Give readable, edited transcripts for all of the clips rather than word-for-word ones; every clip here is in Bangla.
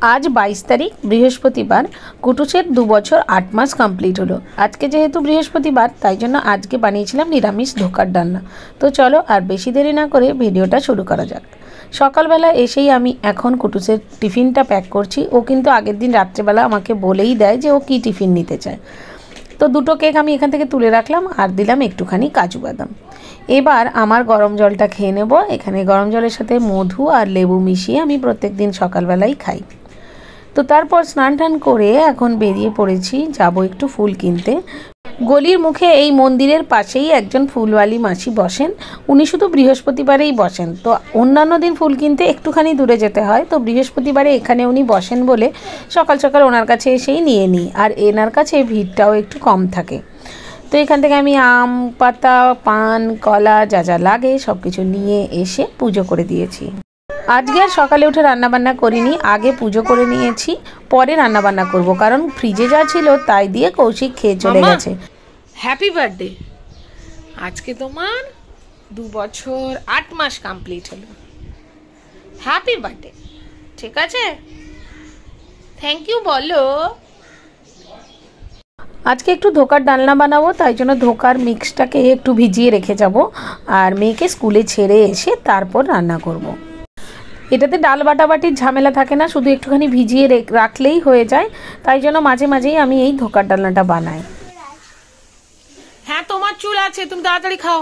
आज 22 तारीख बृहस्पतिवार कुटुसेर 2 बछर 8 मास कमप्लीट हलो। आज के जेहेतु बृहस्पतिवार ताई जन्य आज के बानिয়েছিলাম निरामिष धोकार डालना। तो चलो और बेशी देरी ना करे भिडियोटा शुरू करा जाक। सकालबेला एसेई आमी एखन कुटुसेर टिफिनटा पैक करछि। ओ किन्तु आगेर दिन रात्रिबेला आमाके बोलेई देय जे ओ कि टिफिन निते चाय। तो दुटो केक आमी एखान थेके तुले राखलाम और दिलाम एकटुखानी काजू बादाम। एबार आमार गरम जलटा खेये नेब। एखाने गरम जलेर साथे मधु और लेबू मिशिए आमी प्रत्येक दिन सकालबेलाई खाई। तो तारपर स्नान टान करे एखन बेरिये पड़ेछि जाबो एकटु फुल किनते। गलिर मुखे এই মন্দিরের পাশেই একজন ফুলওয়ালি মাসি বসেন। উনি শুধু বৃহস্পতিবারেই বসেন। তো অন্যান্য দিন ফুল কিনতে একটুখানি দূরে যেতে হয়। তো বৃহস্পতিবারে এখানে উনি বসেন বলে সকাল সকাল ওনার কাছে এসেই নিয়ে নিই। আর এনার কাছে ভিড়টাও একটু কম থাকে। তো এখান থেকে আমি আম পাতা পান কলা যা যা লাগে সব কিছু নিয়ে এসে পুজো করে দিয়েছি। আজকে আর সকালে উঠে রান্না বান্না করিনি, আগে পুজো করে নিয়েছি, পরে রান্না বান্না করব কারণ ফ্রিজে যা ছিল তাই দিয়ে কৌশিক খেয়ে চলে গেছে। Happy birthday. আজকে তোমার 2 বছর 8 মাস কমপ্লিট হলো। Happy birthday. ঠিক আছে, থ্যাংক ইউ বলো। আজকে একটু ধোকার ডালনা বানাবো, তাই জন্য ধোকার মিক্সটাকে একটু ভিজিয়ে রেখে যাব আর মেয়েকে স্কুলে ছেড়ে এসে তারপর রান্না করব। এটাতে ডাল বাটাবাটির ঝামেলা থাকে না, শুধু একটুখানি ভিজিয়ে রাখলেই হয়ে যায়। তাই জন্য মাঝে মাঝেই আমি এই ধোকার ডালনাটা বানাই। হ্যাঁ তোমার চুল আছে, তুমি তাড়াতাড়ি খাও।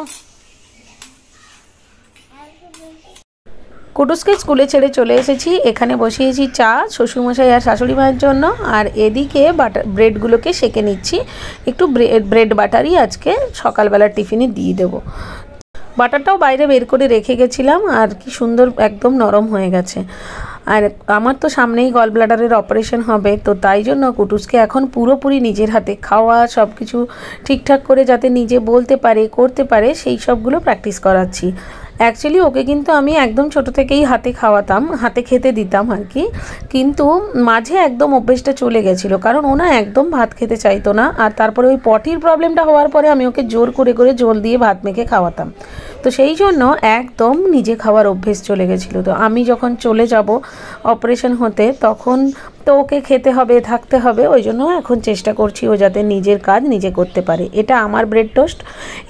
কুটুসকে স্কুলে ছেড়ে চলে এসেছি। এখানে বসিয়েছি চা শ্বশুরমশাই আর শাশুড়ি মায়ের জন্য, আর এদিকে ব্রেডগুলোকে সেঁকে নিচ্ছি। একটু ব্রেড বাটারই আজকে সকালবেলার টিফিনে দিয়ে দেবো। বাটারটাও বাইরে বের করে রেখে গেছিলাম আর কি সুন্দর একদম নরম হয়ে গেছে। আর আমার তো সামনেই গল ব্লাডারের অপারেশন হবে, তো তাই জন্য কুটুসকে এখন পুরোপুরি নিজের হাতে খাওয়া সব কিছু ঠিকঠাক করে যাতে নিজে বলতে পারে করতে পারে সেই সবগুলো প্র্যাকটিস করাচ্ছি। অ্যাকচুয়ালি ওকে কিন্তু আমি একদম ছোট থেকেই হাতে খাওয়াতাম, হাতে খেতে দিতাম আর কি, কিন্তু মাঝে একদম অভ্যেসটা চলে গেছিলো কারণ ও না একদম ভাত খেতে চাইতো না। আর তারপরে ওই পটির প্রবলেমটা হওয়ার পরে আমি ওকে জোর করে করে জল দিয়ে ভাত মেখে খাওয়াতাম। তো সেই জন্য একদম নিজে খাওয়ার অভ্যেস চলে গেছিলো। তো আমি যখন চলে যাব অপারেশন হতে তখন তো ওকে খেতে হবে থাকতে হবে, ওই জন্য এখন চেষ্টা করছি ও যাতে নিজের কাজ নিজে করতে পারে। এটা আমার ব্রেড টোস্ট।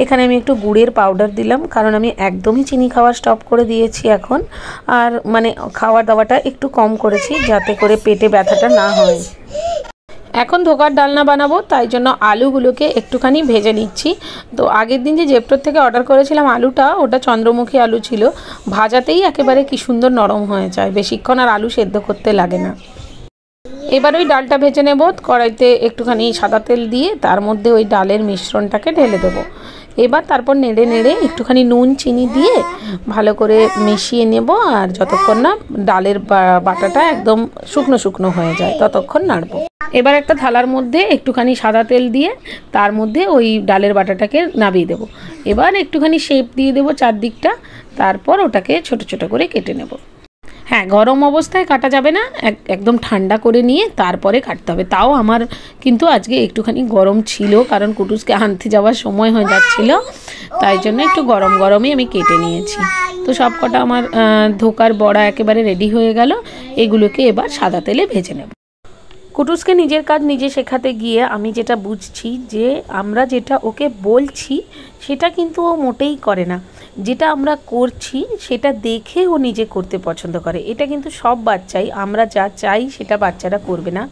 এখানে আমি একটু গুড়ের পাউডার দিলাম কারণ আমি একদমই চিনি খাওয়া স্টপ করে দিয়েছি এখন। আর মানে খাওয়া দাওয়াটা একটু কম করেছি যাতে করে পেটে ব্যথাটা না হয়। এখন ধোকার ডালনা বানাবো, তাই জন্য আলুগুলোকে একটুখানি ভেজে নিচ্ছি। তো আগের দিন যে জেপ্টোর থেকে অর্ডার করেছিলাম আলুটা, ওটা চন্দ্রমুখী আলু ছিল, ভাজাতেই একেবারে কি সুন্দর নরম হয়ে যায়, বেশিক্ষণ আর আলু সেদ্ধ করতে লাগে না। এবার ওই ডালটা ভেজে নেব। কড়াইতে একটুখানি সাদা তেল দিয়ে তার মধ্যে ওই ডালের মিশ্রণটাকে ঢেলে দেবো। এবার তারপর নেড়ে নেড়ে একটুখানি নুন চিনি দিয়ে ভালো করে মিশিয়ে নেব, আর যতক্ষণ না ডালের বাটাটা একদম শুকনো শুকনো হয়ে যায় ততক্ষণ নাড়বো। এবার একটা থালার মধ্যে একটুখানি সাদা তেল দিয়ে তার মধ্যে ওই ডালের বাটাটাকে নামিয়ে দেবো। এবার একটুখানি শেপ দিয়ে দেবো চারদিকটা, তারপর ওটাকে ছোট ছোট করে কেটে নেব। হ্যাঁ, গরম অবস্থায় কাটা যাবে না, একদম ঠান্ডা করে নিয়ে তারপরে কাটতে হবে। তাও আমার কিন্তু আজকে একটুখানি গরম ছিল কারণ কুটুসকে আনতে যাওয়ার সময় হয়ে যাচ্ছিল, তাই জন্য একটু গরম গরমই আমি কেটে নিয়েছি। তো সব কটা আমার ধোকার বড়া একেবারে রেডি হয়ে গেল। এগুলোকে এবার সাদা তেলে ভেজে নেব। কুটুসকে নিজের কাজ নিজে শেখাতে গিয়ে আমি যেটা বুঝছি যে আমরা যেটা ওকে বলছি সেটা কিন্তু ও মোটেই করে না, যেটা আমরা করছি সেটা দেখে ও নিজে করতে পছন্দ করে। এটা কিন্তু সব বাচ্চাই, আমরা যা চাই সেটা বাচ্চারা করবে না,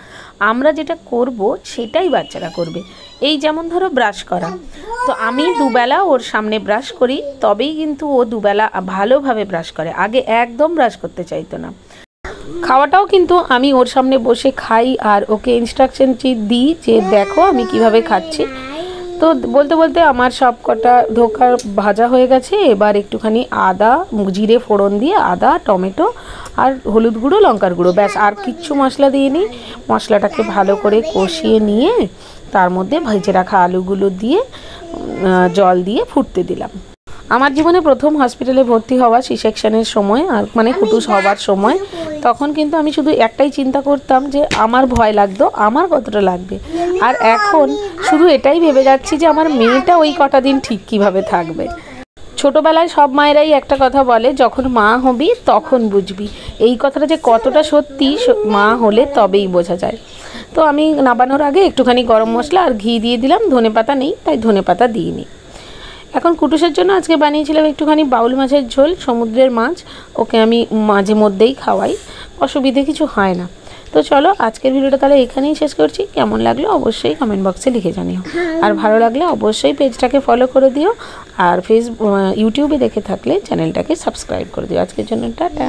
আমরা যেটা করব সেটাই বাচ্চারা করবে। এই যেমন ধরো ব্রাশ করা, তো আমি দুবেলা ওর সামনে ব্রাশ করি, তবেই কিন্তু ও দুবেলা ভালোভাবে ব্রাশ করে, আগে একদম ব্রাশ করতে চাইতো না। খাওয়াটাও কিন্তু আমি ওর সামনে বসে খাই আর ওকে ইনস্ট্রাকশন দিই যে দেখো আমি কিভাবে খাচ্ছি। তো বলতে বলতে আমার সব কটা ধোকার ভাজা হয়ে গেছে। এবার একটুখানি আদা জিরে ফোড়ন দিয়ে আদা টমেটো আর হলুদ গুঁড়ো লঙ্কার গুঁড়ো, ব্যাস, আর কিচ্ছু মশলা দিইনি। মশলাটাকে ভালো করে কষিয়ে নিয়ে তার মধ্যে ভেজে রাখা আলুগুলো দিয়ে জল দিয়ে ফুটতে দিলাম। আমার জীবনে প্রথম হসপিটালে ভর্তি হওয়া সি সেকশনের সময়, আর মানে কুটুস হওয়ার সময়, তখন কিন্তু আমি শুধু একটাই চিন্তা করতাম যে আমার ভয় লাগতো আমার কতটা লাগবে। আর এখন শুধু এটাই ভেবে যাচ্ছি যে আমার মেয়েটা ওই কটা দিন ঠিক কিভাবে থাকবে। ছোটোবেলায় সব মায়েরাই একটা কথা বলে, যখন মা হবি তখন বুঝবি। এই কথাটা যে কতটা সত্যি, মা হলে তবেই বোঝা যায়। তো আমি নাবানোর আগে একটুখানি গরম মশলা আর ঘি দিয়ে দিলাম। ধনেপাতা নেই তাই ধনেপাতা দিইনি। এখন কুটুসের জন্য আজকে বানিয়েছিলাম একটুখানি বাউল মাছের ঝোল, সমুদ্রের মাছ। ওকে আমি মাঝে মধ্যেই খাওয়াই, অসুবিধে কিছু হয় না। তো চলো আজকের ভিডিওটা তাহলে এখানেই শেষ করছি। কেমন লাগলো অবশ্যই কমেন্ট বক্সে লিখে জানিও, আর ভালো লাগলে অবশ্যই পেজটাকে ফলো করে দিও, আর ইউটিউবে দেখে থাকলে চ্যানেলটাকে সাবস্ক্রাইব করে দিও। আজকের জন্য টাটা।